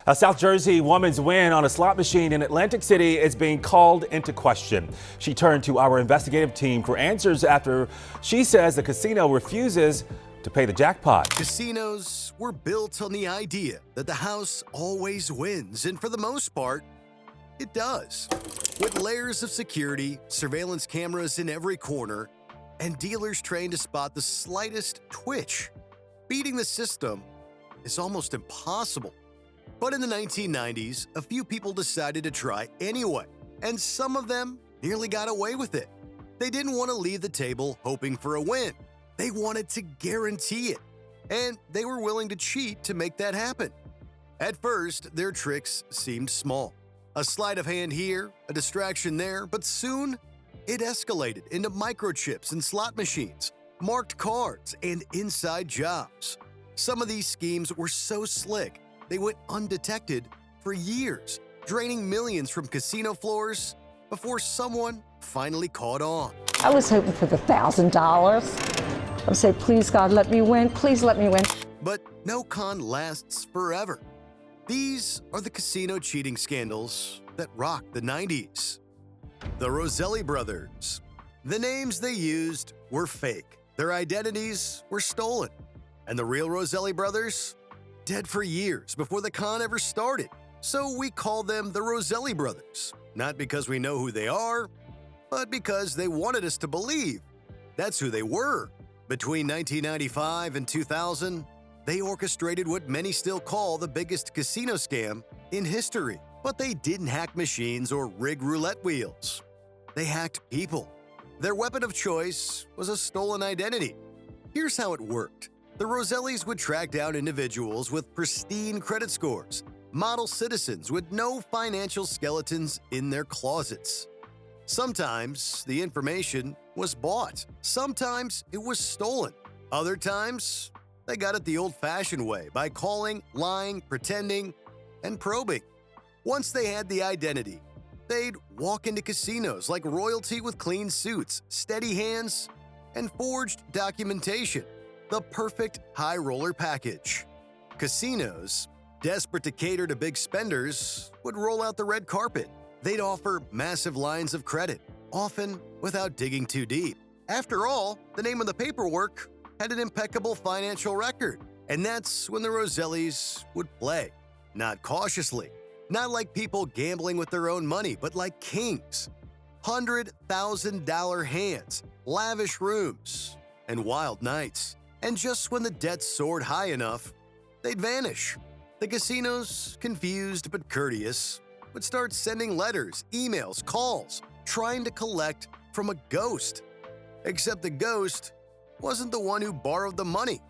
A South Jersey woman's win on a slot machine in Atlantic City is being called into question. She turned to our investigative team for answers after she says the casino refuses to pay the jackpot. Casinos were built on the idea that the house always wins, and for the most part, it does. With layers of security, surveillance cameras in every corner, and dealers trained to spot the slightest twitch, beating the system is almost impossible. But in the 1990s, a few people decided to try anyway, and some of them nearly got away with it. They didn't want to leave the table hoping for a win. They wanted to guarantee it, and they were willing to cheat to make that happen. At first, their tricks seemed small. A sleight of hand here, a distraction there, but soon it escalated into microchips and slot machines, marked cards, and inside jobs. Some of these schemes were so slick, they went undetected for years, draining millions from casino floors before someone finally caught on. I was hoping for the $1,000. I would say, please, God, let me win. Please let me win. But no con lasts forever. These are the casino cheating scandals that rocked the 90s. The Roselli brothers. The names they used were fake. Their identities were stolen. And the real Roselli brothers? Dead for years before the con ever started. So we call them the Roselli brothers. Not because we know who they are, but because they wanted us to believe that's who they were. Between 1995 and 2000, they orchestrated what many still call the biggest casino scam in history. But they didn't hack machines or rig roulette wheels. They hacked people. Their weapon of choice was a stolen identity. Here's how it worked. The Rosellis would track down individuals with pristine credit scores, model citizens with no financial skeletons in their closets. Sometimes the information was bought. Sometimes it was stolen. Other times, they got it the old-fashioned way by calling, lying, pretending, and probing. Once they had the identity, they'd walk into casinos like royalty with clean suits, steady hands, and forged documentation. The perfect high roller package. Casinos, desperate to cater to big spenders, would roll out the red carpet. They'd offer massive lines of credit, often without digging too deep. After all, the name on the paperwork had an impeccable financial record. And that's when the Rosellis would play. Not cautiously. Not like people gambling with their own money, but like kings. $100,000 hands, lavish rooms, and wild nights. And just when the debts soared high enough, they'd vanish. The casinos, confused but courteous, would start sending letters, emails, calls, trying to collect from a ghost. Except the ghost wasn't the one who borrowed the money.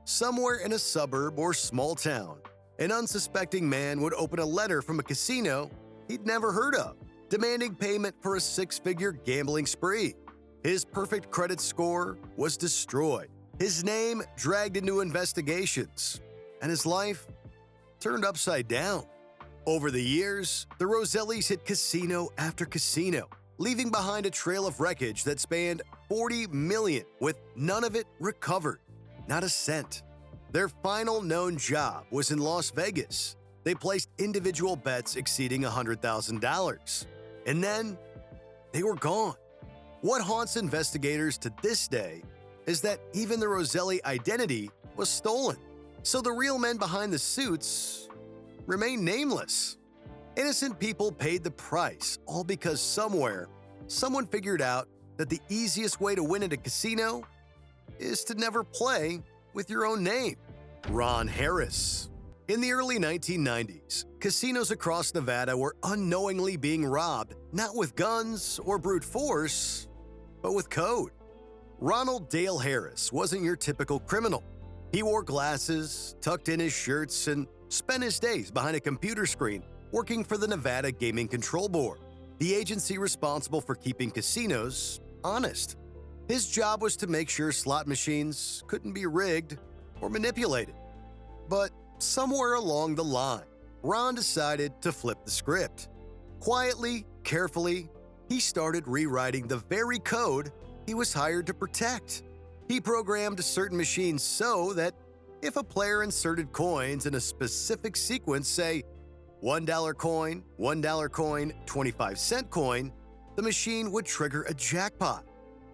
Somewhere in a suburb or small town, an unsuspecting man would open a letter from a casino he'd never heard of, demanding payment for a six-figure gambling spree. His perfect credit score was destroyed. His name dragged into investigations, and his life turned upside down. Over the years, the Rosellis hit casino after casino, leaving behind a trail of wreckage that spanned $40 million, with none of it recovered. Not a cent. Their final known job was in Las Vegas. They placed individual bets exceeding $100,000. And then, they were gone. What haunts investigators to this day is that even the Roselli identity was stolen. So the real men behind the suits remain nameless. Innocent people paid the price, all because somewhere, someone figured out that the easiest way to win at a casino is to never play with your own name. Ron Harris. In the early 1990s, casinos across Nevada were unknowingly being robbed, not with guns or brute force, but with code. Ronald Dale Harris wasn't your typical criminal. He wore glasses, tucked in his shirts, and spent his days behind a computer screen working for the Nevada Gaming Control Board, the agency responsible for keeping casinos honest. His job was to make sure slot machines couldn't be rigged or manipulated. But somewhere along the line, Ron decided to flip the script. Quietly, carefully, he started rewriting the very code he was hired to protect. He programmed certain machines so that if a player inserted coins in a specific sequence, say $1 coin, $1 coin, 25-cent coin, the machine would trigger a jackpot.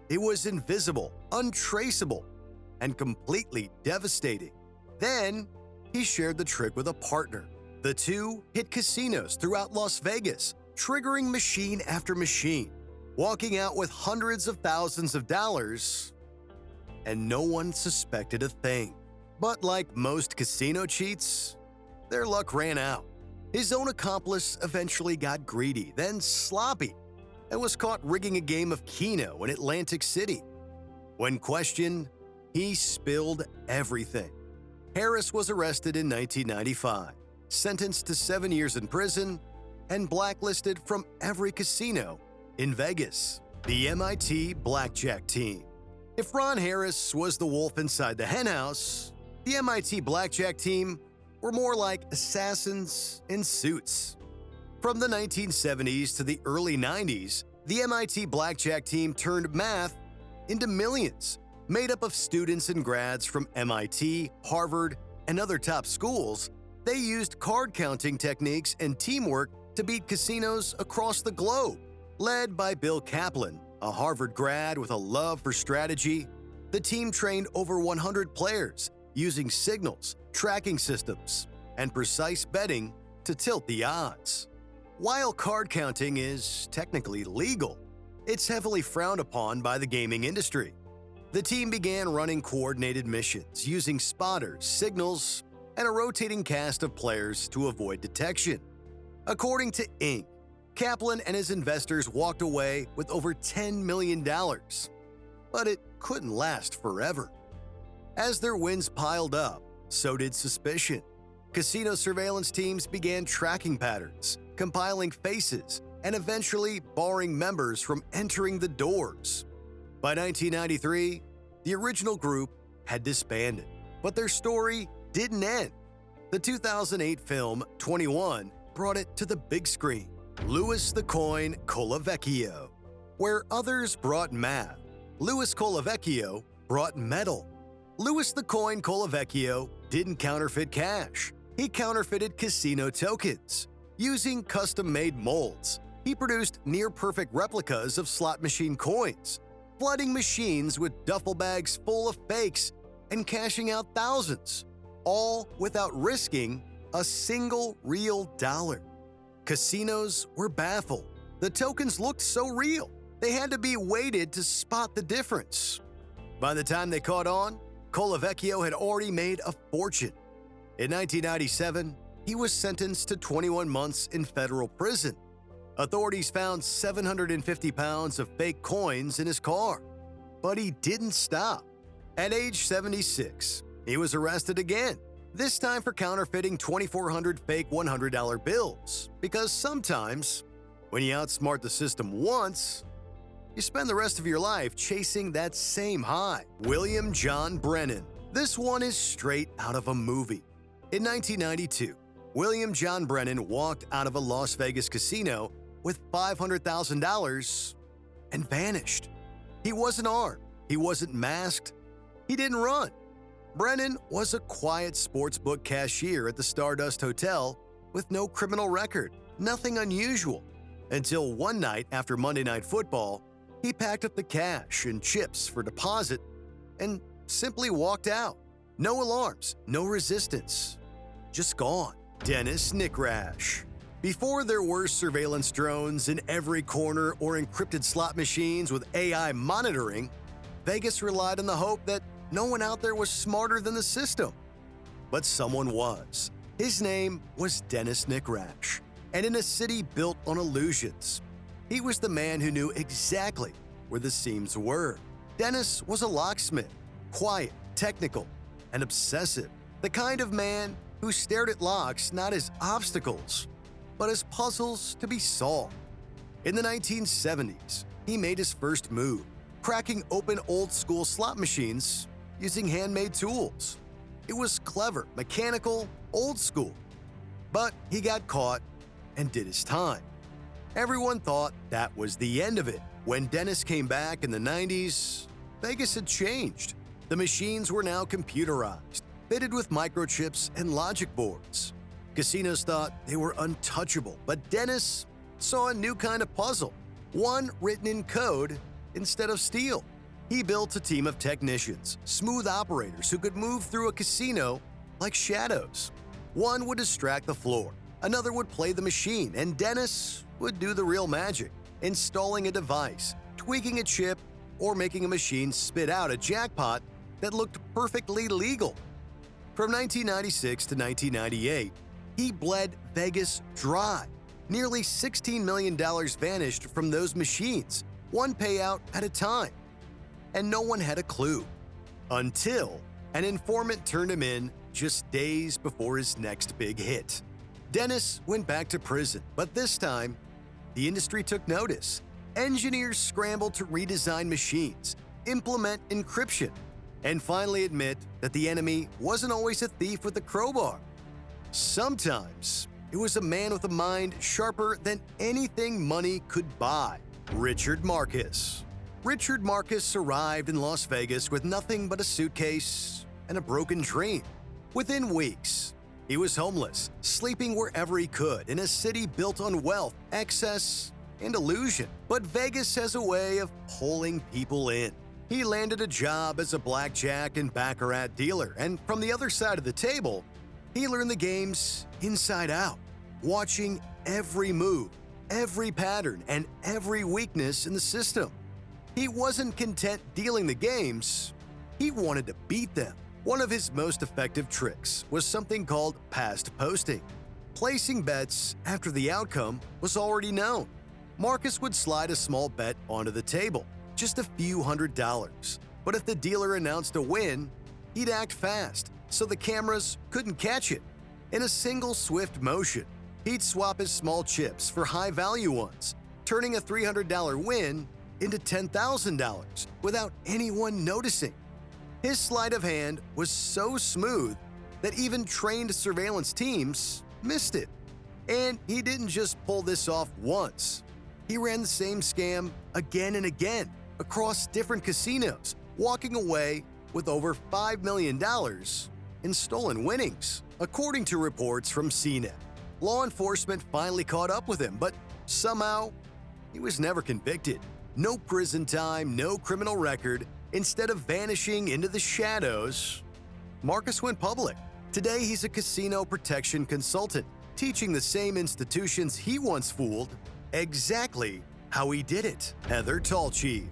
It was invisible, untraceable, and completely devastating. Then, he shared the trick with a partner. The two hit casinos throughout Las Vegas, triggering machine after machine, walking out with hundreds of thousands of dollars, and no one suspected a thing. But like most casino cheats, their luck ran out. His own accomplice eventually got greedy, then sloppy, and was caught rigging a game of Keno in Atlantic City. When questioned, he spilled everything. Harris was arrested in 1995, sentenced to 7 years in prison, and blacklisted from every casino in Vegas. The MIT Blackjack Team. If Ron Harris was the wolf inside the henhouse, the MIT Blackjack Team were more like assassins in suits. From the 1970s to the early 90s, the MIT Blackjack Team turned math into millions, made up of students and grads from MIT, Harvard, and other top schools. They used card counting techniques and teamwork to beat casinos across the globe. Led by Bill Kaplan, a Harvard grad with a love for strategy, the team trained over 100 players using signals, tracking systems, and precise betting to tilt the odds. While card counting is technically legal, it's heavily frowned upon by the gaming industry. The team began running coordinated missions using spotters, signals, and a rotating cast of players to avoid detection. According to Inc., Kaplan and his investors walked away with over $10 million, but it couldn't last forever. As their wins piled up, so did suspicion. Casino surveillance teams began tracking patterns, compiling faces, and eventually barring members from entering the doors. By 1993, the original group had disbanded, but their story didn't end. The 2008 film 21 brought it to the big screen. Louis the Coin Colavecchio. Where others brought math, Louis Colavecchio brought metal. Louis the Coin Colavecchio didn't counterfeit cash. He counterfeited casino tokens. Using custom-made molds, he produced near-perfect replicas of slot machine coins, flooding machines with duffel bags full of fakes and cashing out thousands, all without risking a single real dollar. Casinos were baffled. The tokens looked so real, they had to be weighted to spot the difference. By the time they caught on, Colavecchio had already made a fortune. In 1997, he was sentenced to 21 months in federal prison. Authorities found 750 pounds of fake coins in his car. But he didn't stop. At age 76, he was arrested again, this time for counterfeiting 2,400 fake $100 bills. Because sometimes, when you outsmart the system once, you spend the rest of your life chasing that same high. William John Brennan. This one is straight out of a movie. In 1992, William John Brennan walked out of a Las Vegas casino with $500,000 and vanished. He wasn't armed. He wasn't masked. He didn't run. Brennan was a quiet sportsbook cashier at the Stardust Hotel with no criminal record, nothing unusual. Until one night after Monday Night Football, he packed up the cash and chips for deposit and simply walked out. No alarms, no resistance. Just gone. Dennis Nickrash. Before there were surveillance drones in every corner or encrypted slot machines with AI monitoring, Vegas relied on the hope that no one out there was smarter than the system. But someone was. His name was Dennis Nickrash, and in a city built on illusions, he was the man who knew exactly where the seams were. Dennis was a locksmith, quiet, technical, and obsessive. The kind of man who stared at locks not as obstacles, but as puzzles to be solved. In the 1970s, he made his first move, cracking open old-school slot machines using handmade tools. It was clever, mechanical, old school. But he got caught and did his time. Everyone thought that was the end of it. When Dennis came back in the 90s, Vegas had changed. The machines were now computerized, fitted with microchips and logic boards. Casinos thought they were untouchable, but Dennis saw a new kind of puzzle, one written in code instead of steel. He built a team of technicians, smooth operators who could move through a casino like shadows. One would distract the floor, another would play the machine, and Dennis would do the real magic, installing a device, tweaking a chip, or making a machine spit out a jackpot that looked perfectly legal. From 1996 to 1998, he bled Vegas dry. Nearly $16 million vanished from those machines, one payout at a time. And no one had a clue. Until an informant turned him in just days before his next big hit. Dennis went back to prison, but this time, the industry took notice. Engineers scrambled to redesign machines, implement encryption, and finally admit that the enemy wasn't always a thief with a crowbar. Sometimes it was a man with a mind sharper than anything money could buy. Richard Marcus. Richard Marcus arrived in Las Vegas with nothing but a suitcase and a broken dream. Within weeks, he was homeless, sleeping wherever he could in a city built on wealth, excess, and illusion. But Vegas has a way of pulling people in. He landed a job as a blackjack and baccarat dealer, and from the other side of the table, he learned the games inside out, watching every move, every pattern, and every weakness in the system. He wasn't content dealing the games, he wanted to beat them. One of his most effective tricks was something called past posting, placing bets after the outcome was already known. Marcus would slide a small bet onto the table, just a few $100s. But if the dealer announced a win, he'd act fast so the cameras couldn't catch it. In a single swift motion, he'd swap his small chips for high-value ones, turning a $300 win into $10,000 without anyone noticing. His sleight of hand was so smooth that even trained surveillance teams missed it. And he didn't just pull this off once. He ran the same scam again and again across different casinos, walking away with over $5 million in stolen winnings. According to reports from CNET, law enforcement finally caught up with him, but somehow he was never convicted. No prison time, no criminal record. Instead of vanishing into the shadows, Marcus went public. Today, he's a casino protection consultant, teaching the same institutions he once fooled exactly how he did it. Heather Tallchief.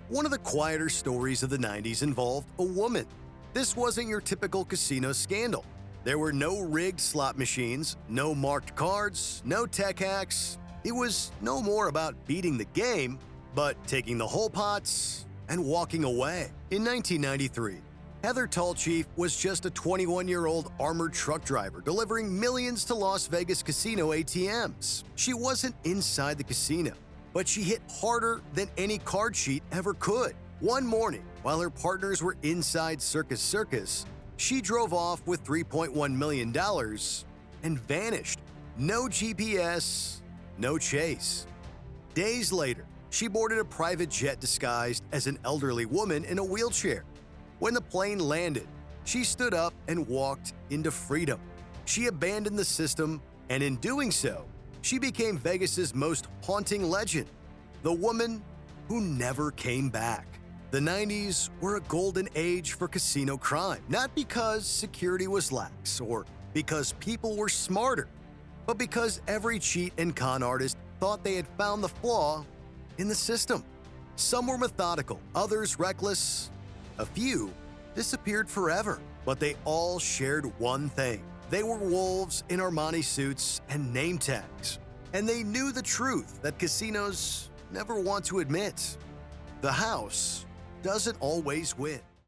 One of the quieter stories of the 90s involved a woman. This wasn't your typical casino scandal. There were no rigged slot machines, no marked cards, no tech hacks. It was no more about beating the game, but taking the whole pots and walking away. In 1993, Heather Tallchief was just a 21-year-old armored truck driver delivering millions to Las Vegas casino ATMs. She wasn't inside the casino, but she hit harder than any card sheet ever could. One morning, while her partners were inside Circus, she drove off with $3.1 million and vanished. No GPS, no chase. Days later, she boarded a private jet disguised as an elderly woman in a wheelchair. When the plane landed, she stood up and walked into freedom. She abandoned the system, and in doing so, she became Vegas's most haunting legend, the woman who never came back. The 90s were a golden age for casino crime, not because security was lax or because people were smarter, but because every cheat and con artist thought they had found the flaw in the system. Some were methodical, others reckless. A few disappeared forever, but they all shared one thing. They were wolves in Armani suits and name tags, and they knew the truth that casinos never want to admit. The house doesn't always win.